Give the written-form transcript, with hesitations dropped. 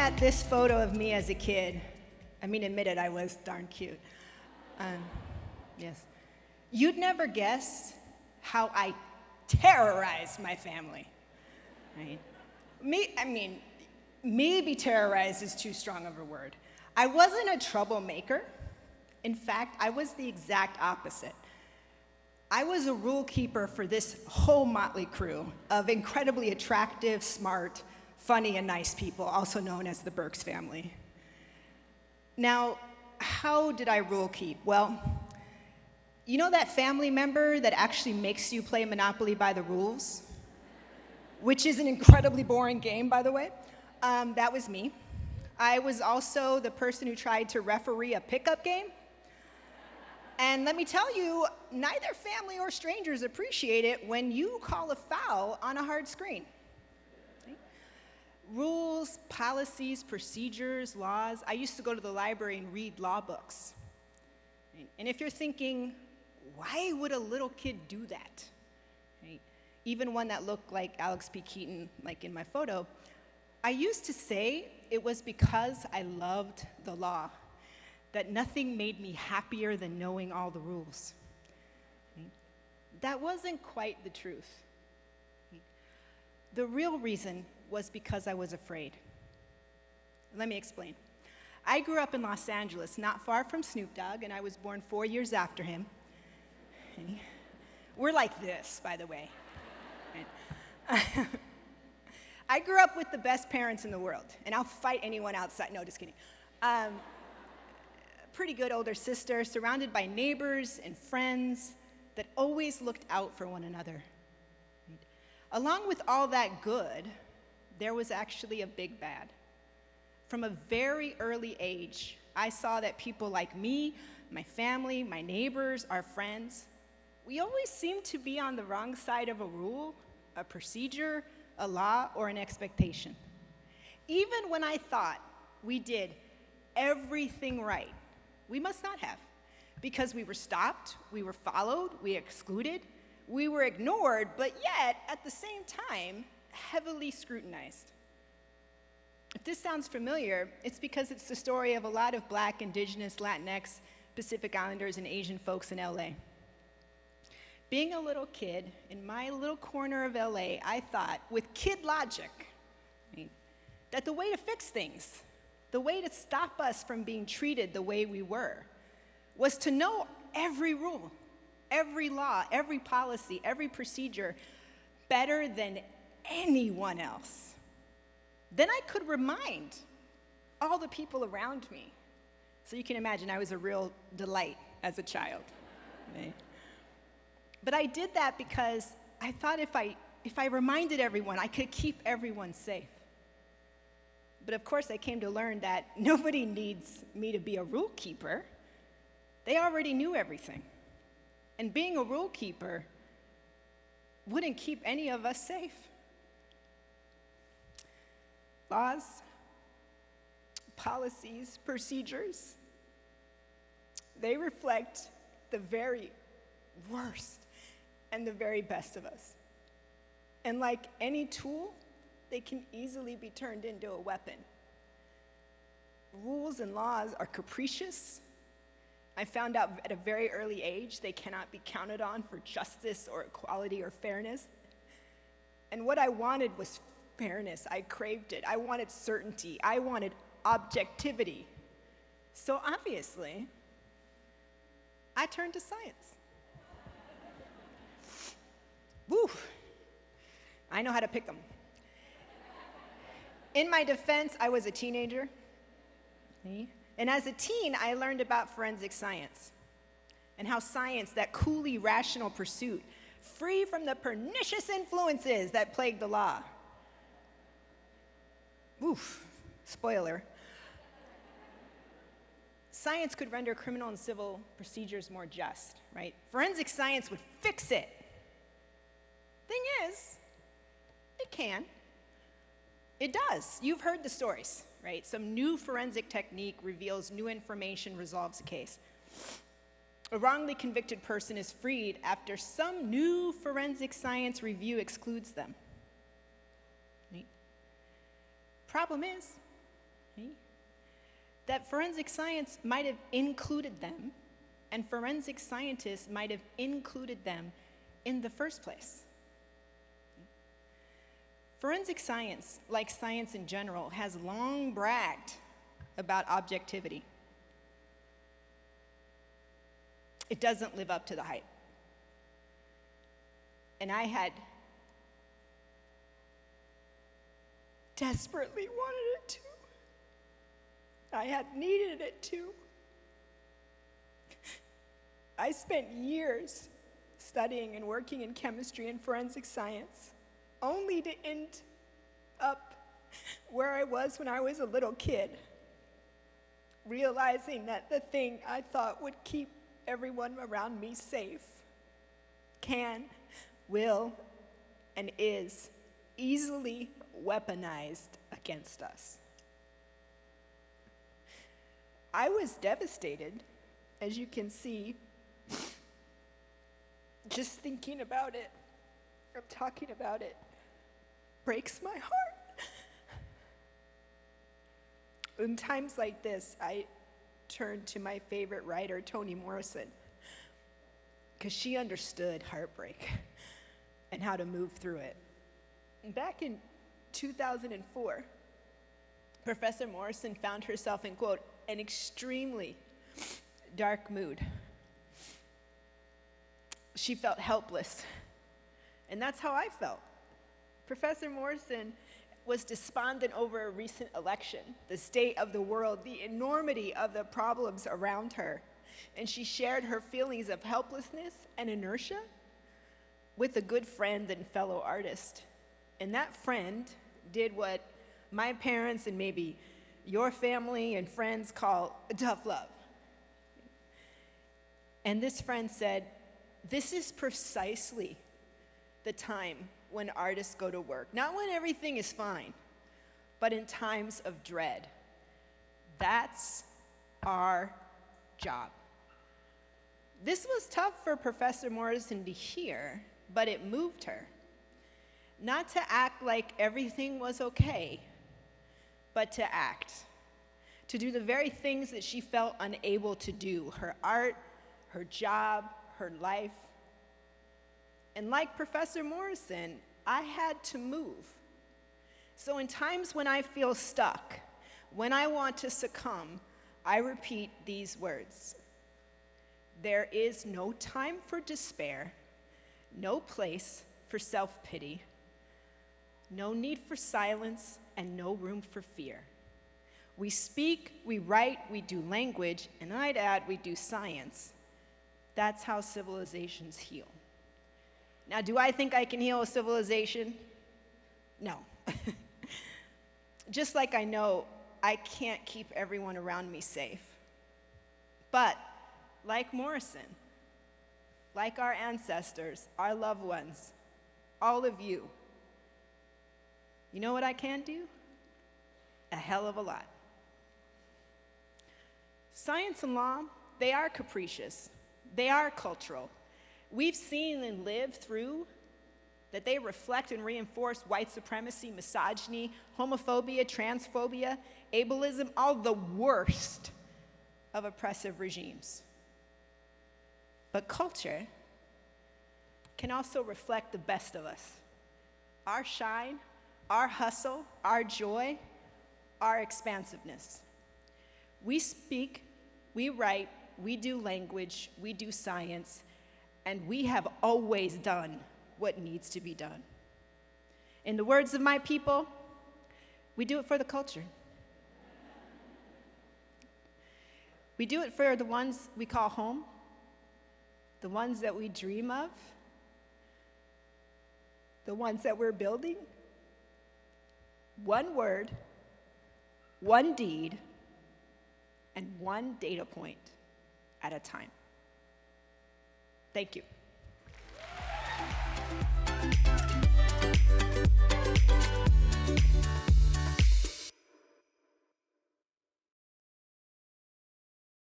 at this photo of me as a kid, I mean, admit it, I was darn cute. Yes. You'd never guess how I terrorized my family, right? Maybe terrorized is too strong of a word. I wasn't a troublemaker. In fact, I was the exact opposite. I was a rule keeper for this whole motley crew of incredibly attractive, smart, funny, and nice people, also known as the Burks family. Now, how did I rule keep? Well, you know that family member that actually makes you play Monopoly by the rules? Which is an incredibly boring game, by the way. That was me. I was also the person who tried to referee a pickup game. And let me tell you, neither family or strangers appreciate it when you call a foul on a hard screen. Okay? Rules, policies, procedures, laws. I used to go to the library and read law books. And if you're thinking, why would a little kid do that? Right? Even one that looked like Alex P. Keaton, like in my photo, I used to say it was because I loved the law, that nothing made me happier than knowing all the rules. Right? That wasn't quite the truth. Right? The real reason was because I was afraid. Let me explain. I grew up in Los Angeles, not far from Snoop Dogg, and I was born 4 years after him. Okay? We're like this, by the way. Right? I grew up with the best parents in the world, and I'll fight anyone outside. No, just kidding. Pretty good older sister, surrounded by neighbors and friends that always looked out for one another. Right? Along with all that good, there was actually a big bad. From a very early age, I saw that people like me, my family, my neighbors, our friends, we always seemed to be on the wrong side of a rule, a procedure, a law, or an expectation. Even when I thought we did everything right, we must not have, because we were stopped, we were followed, we excluded, we were ignored, but yet, at the same time, heavily scrutinized. If this sounds familiar, it's because it's the story of a lot of Black, Indigenous, Latinx, Pacific Islanders, and Asian folks in LA. Being a little kid, in my little corner of LA, I thought, with kid logic, right, that the way to fix things, the way to stop us from being treated the way we were, was to know every rule, every law, every policy, every procedure better than anyone else. Then I could remind all the people around me. So you can imagine I was a real delight as a child. Right? But I did that because I thought if I reminded everyone, I could keep everyone safe. But of course, I came to learn that nobody needs me to be a rule keeper. They already knew everything. And being a rule keeper wouldn't keep any of us safe. Laws, policies, procedures, they reflect the very worst and the very best of us. And like any tool, they can easily be turned into a weapon. Rules and laws are capricious. I found out at a very early age they cannot be counted on for justice or equality or fairness. And what I wanted was fairness. I craved it. I wanted certainty. I wanted objectivity. So obviously, I turned to science. Woo! I know how to pick them. In my defense, I was a teenager. And as a teen, I learned about forensic science and how science, that coolly rational pursuit, free from the pernicious influences that plague the law. Oof, spoiler. Science could render criminal and civil procedures more just, right? Forensic science would fix it. Thing is, it can. It does. You've heard the stories, right? Some new forensic technique reveals new information, resolves a case. A wrongly convicted person is freed after some new forensic science review excludes them. Right? Problem is, that forensic science might have included them, and forensic scientists might have included them in the first place. Forensic science, like science in general, has long bragged about objectivity. It doesn't live up to the hype. And I had desperately wanted it to. I had needed it to. I spent years studying and working in chemistry and forensic science, only to end up where I was when I was a little kid, realizing that the thing I thought would keep everyone around me safe can, will, and is easily weaponized against us. I was devastated, as you can see, just thinking about it, or talking about it, breaks my heart. In times like this, I turn to my favorite writer, Toni Morrison, because she understood heartbreak and how to move through it. And back in 2004, Professor Morrison found herself in, quote, an extremely dark mood. She felt helpless, and that's how I felt. Professor Morrison was despondent over a recent election, the state of the world, the enormity of the problems around her, and she shared her feelings of helplessness and inertia with a good friend and fellow artist. And that friend did what my parents and maybe your family and friends call tough love. And this friend said, "This is precisely the time when artists go to work. Not when everything is fine, but in times of dread. That's our job." This was tough for Professor Morrison to hear, but it moved her. Not to act like everything was okay, but to act. To do the very things that she felt unable to do, her art, her job, her life. And like Professor Morrison, I had to move. So in times when I feel stuck, when I want to succumb, I repeat these words. There is no time for despair, no place for self-pity, no need for silence, and no room for fear. We speak, we write, we do language, and I'd add, we do science. That's how civilizations heal. Now, do I think I can heal a civilization? No. Just like I know I can't keep everyone around me safe. But like Morrison, like our ancestors, our loved ones, all of you, you know what I can do? A hell of a lot. Science and law, they are capricious. They are cultural. We've seen and lived through that they reflect and reinforce white supremacy, misogyny, homophobia, transphobia, ableism, all the worst of oppressive regimes. But culture can also reflect the best of us. Our shine, our hustle, our joy, our expansiveness. We speak, we write, we do language, we do science, and we have always done what needs to be done. In the words of my people, we do it for the culture. We do it for the ones we call home, the ones that we dream of, the ones that we're building. One word, one deed, and one data point at a time. Thank you.